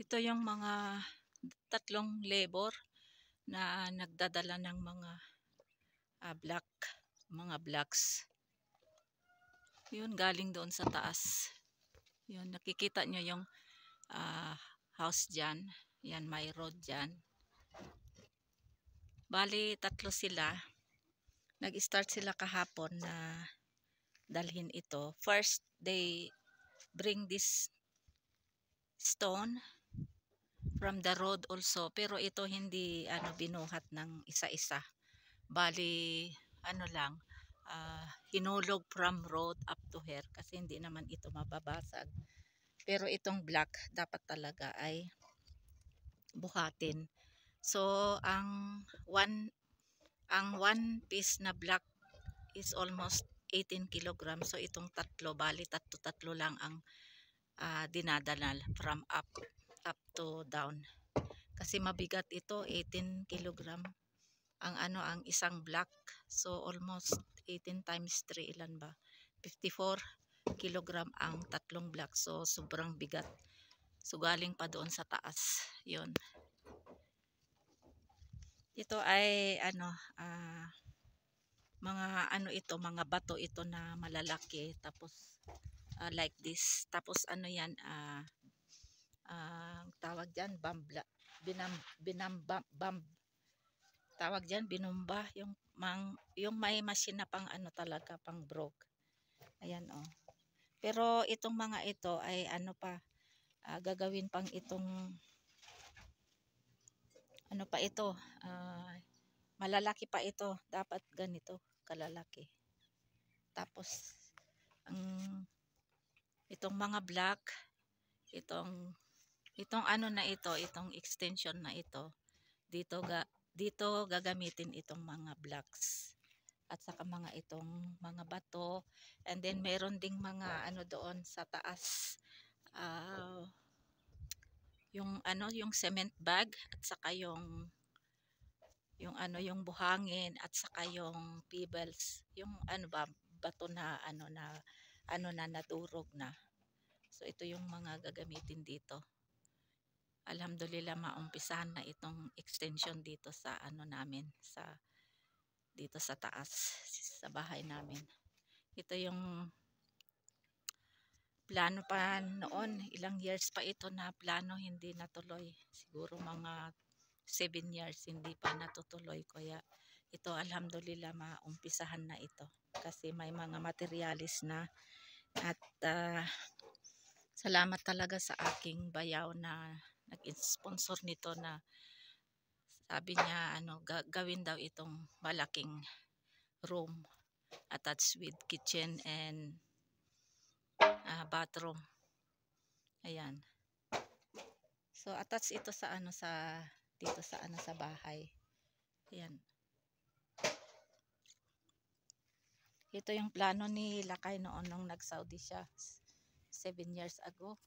Ito yung mga tatlong labor na nagdadala ng mga mga blocks. Yun, galing doon sa taas. Yun, nakikita nyo yung house dyan. Yan, may road dyan. Bali, tatlo sila. Nag-start sila kahapon na dalhin ito. First, they bring this stone from the road also. Pero ito hindi binuhat ng isa-isa. Bali, lang, hinulog from road up to here kasi hindi naman ito mababasag. Pero itong block dapat talaga ay buhatin. So, ang one piece na block is almost 18 kg. So, itong tatlo, bali tatlo lang ang dinadala from up to down. Kasi mabigat ito, 18 kg. Ang isang block. So, almost 18 times 3, ilan ba? 54 kilogram ang tatlong block. So, sobrang bigat. So, galing pa doon sa taas. Yun. Ito ay, mga bato ito na malalaki. Tapos, like this. Tapos, tawag dyan, tawag dyan, binumba. Yung may machine na pang talaga, pang broke. Ayan, oh. Pero itong mga ito ay gagawin pang itong malalaki pa ito. Dapat ganito kalalaki. Tapos itong mga block, itong itong extension na ito, dito gagamitin itong mga blocks. At saka mga itong mga bato, and then meron ding mga doon sa taas, yung cement bag, at saka yung buhangin, at saka yung pebbles, yung bato na na nadurog na. So ito yung mga gagamitin dito. Alhamdulillah, maumpisahan na itong extension dito sa namin, dito sa taas sa bahay namin. Ito yung plano pa noon, ilang years pa ito na plano, hindi natuloy. Siguro mga 7 years hindi pa natutuloy. Kaya ito, alhamdulillah, maumpisahan na ito kasi may mga materialis na. At salamat talaga sa aking bayaw na nag-sponsor nito, na sabi niya gawin daw itong malaking room attached with kitchen and bathroom. Ayan. So attached ito sa dito sa bahay. Ayan. Ito yung plano ni Lakay noon nung nag-Saudi siya 7 years ago.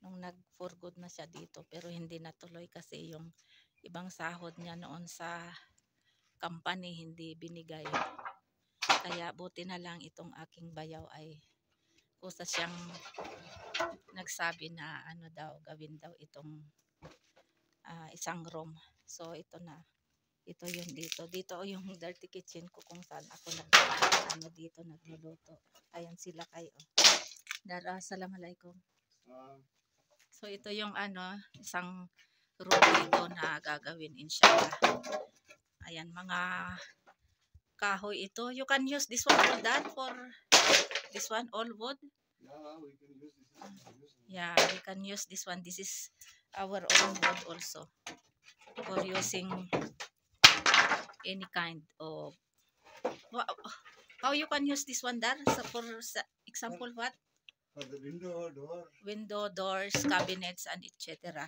Nung nag-for good na siya dito, pero hindi natuloy kasi yung ibang sahod niya noon sa company hindi binigay. Kaya buti na lang itong aking bayaw ay kusa siyang nagsabi na gawin daw itong isang room. So ito na. Ito yung dito yung dirty kitchen ko, kung saan ako dito nagluluto. Ayan sila kayo. Assalamualaikum. So ito yung isang room dito na gagawin, inshallah. Ayan, mga kahoy ito. You can use this one for that, for this one, all wood. Yeah, we can use this one. This is our own wood also, for using any kind of. How you can use this one there? So for example, what? For the window, doors, cabinets, and etc.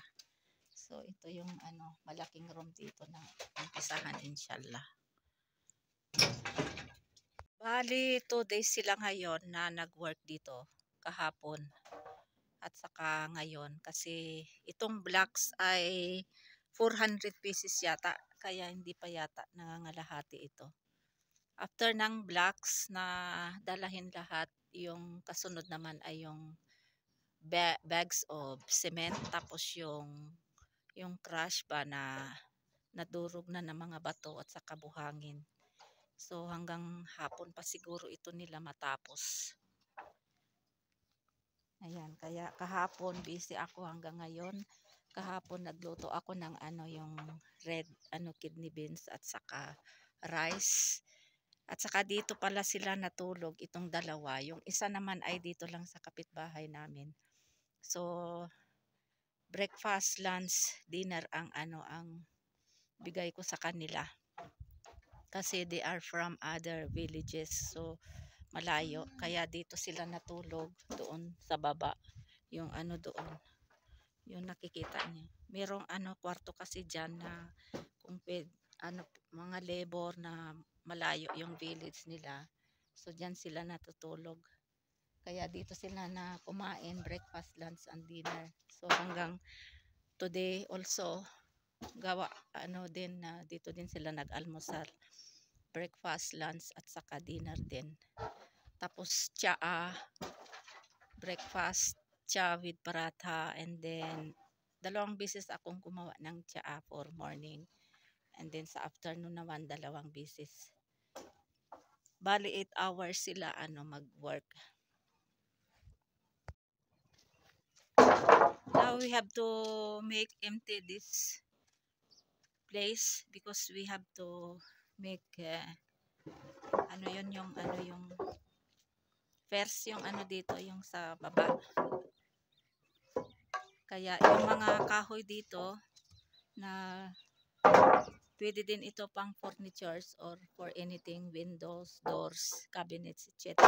So ito yung malaking room dito na umpisahan, inshallah. Bali 2 days sila ngayon na nag-work dito, kahapon at saka ngayon, kasi itong blocks ay 400 pieces yata, kaya hindi pa yata nangangalahati ito. After ng blocks na dalahin lahat, yung kasunod naman ay yung bags of cement, tapos yung crush ba na nadurog na ng mga bato at saka buhangin. So hanggang hapon pa siguro ito nila matapos. Ayan, kaya kahapon busy ako hanggang ngayon. Kahapon nagluto ako ng yung red kidney beans at saka rice. At saka dito pala sila natulog, itong dalawa. Yung isa naman ay dito lang sa kapitbahay namin. So breakfast, lunch, dinner ang ang bigay ko sa kanila. Kasi they are from other villages. So malayo, kaya dito sila natulog doon sa baba. Yung doon, yung nakikita niyo. Merong kwarto kasi diyan na kung mga labor na malayo yung village nila. So diyan sila natutulog. Kaya dito sila na kumain breakfast, lunch and dinner. So hanggang today also gawa din na dito din sila nag-almusal. Breakfast, lunch at saka dinner din. Tapos breakfast, with paratha, and then dalawang beses akong gumawa ng for morning. And then sa afternoon naman dalawang beses. Bali 8 hours sila mag-work. Now we have to make empty this place because we have to make yung first yung dito yung sa baba. Kaya yung mga kahoy dito na pwede din ito pang furnitures or for anything, windows, doors, cabinets, etc.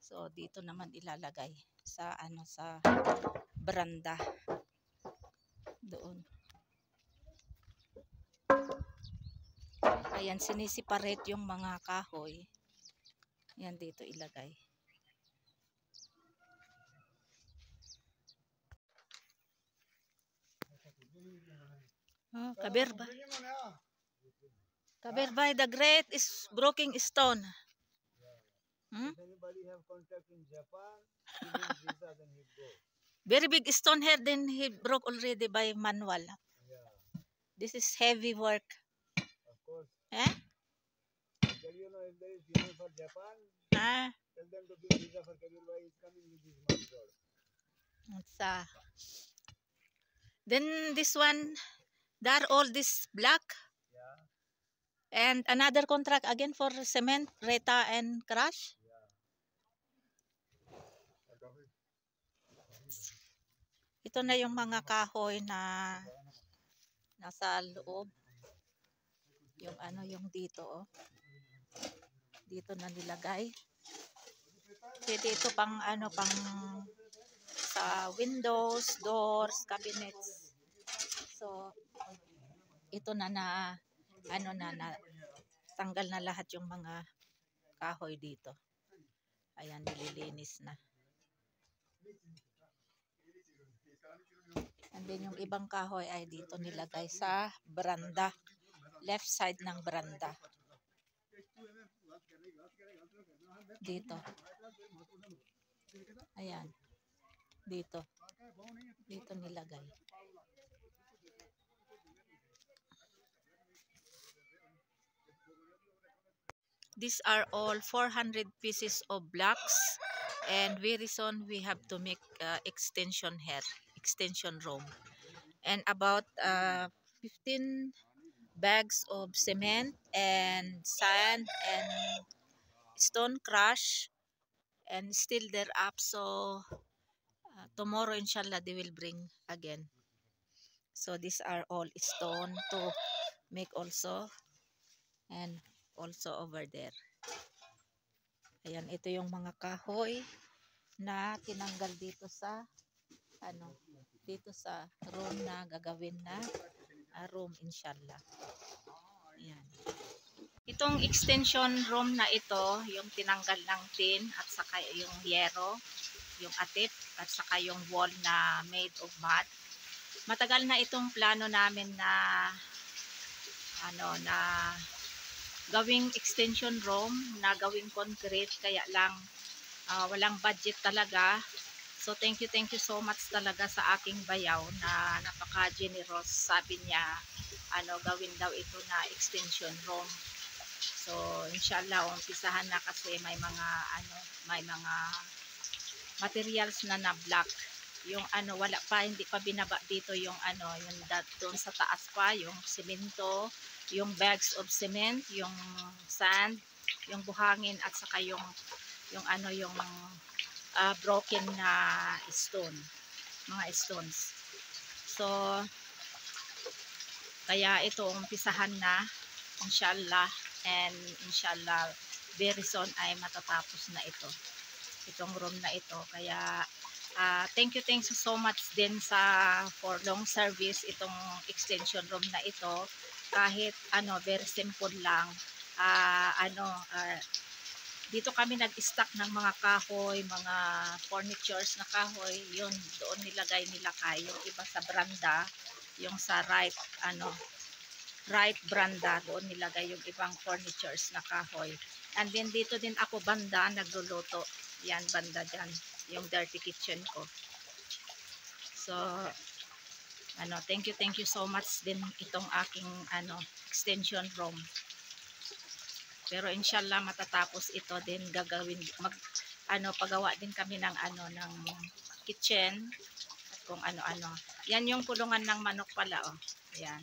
So dito naman ilalagay sa sa veranda doon. Ayan, sinisiparate yung mga kahoy. Yan dito ilagay. Oh, Kaberbay the Great is broken stone. Hmm? If anybody have contact in Japan, give him visa, then he'll go. Very big stone here, then he broke already by manual. Yeah. This is heavy work. Of course. Eh? Tell you know, if there is demand for Japan, tell them to give visa for Kaberbay. Is coming with his mud. Then this one, they're all this black. Yeah. And another contract again for cement, reta and crush. Yeah. Ito na yung mga kahoy na nasa loob. Yung yung dito, oh. Dito na nilagay. Pwede ito pang pang sa windows, doors, cabinets. So ito na tanggal na lahat yung mga kahoy dito. Ayan, nililinis na. And then yung ibang kahoy ay dito nilagay sa veranda, left side ng veranda. Dito. Ayan. Dito. Dito nilagay. These are all 400 pieces of blocks, and very soon we have to make extension here, extension room, and about 15 bags of cement and sand and stone crush, and still they're up. So tomorrow inshallah they will bring again. So these are all stone to make also, and also over there. Ayan, ito yung mga kahoy na tinanggal dito sa dito sa room na gagawin na room inshallah. Ayan. Itong extension room na ito, yung tinanggal ng tin at saka yung yero, yung atip at saka yung wall na made of mud. Matagal na itong plano namin na na gawing extension room, na gawing concrete, kaya lang walang budget talaga. So thank you so much talaga sa aking bayaw na napaka-generous. Sabi niya, gawin daw ito na extension room. So inshallah, umpisahan na kasi may mga materials na black. Yung wala pa, hindi pa binaba dito yung yung doon sa taas pa, yung semento, yung bags of cement, yung sand, yung buhangin at saka yung broken na stone, mga stones. So kaya ito umpisahan na inshallah, and inshallah very soon ay matatapos na itong room na ito. Kaya thank you so much din for long service itong extension room na ito. Kahit very simple lang, dito kami nag-stock ng mga kahoy, mga furnitures na kahoy. Yun, doon nilagay nila yung iba sa branda, yung sa right branda, doon nilagay yung ibang furnitures na kahoy. And then dito din ako banda nagluluto. Yan, banda dyan, yung dirty kitchen ko. So thank you so much din itong aking extension room. Pero inshallah matatapos ito din, gagawin pagawa din kami ng ng kitchen at kung ano-ano. Yan yung kulungan ng manok pala, oh. Yan.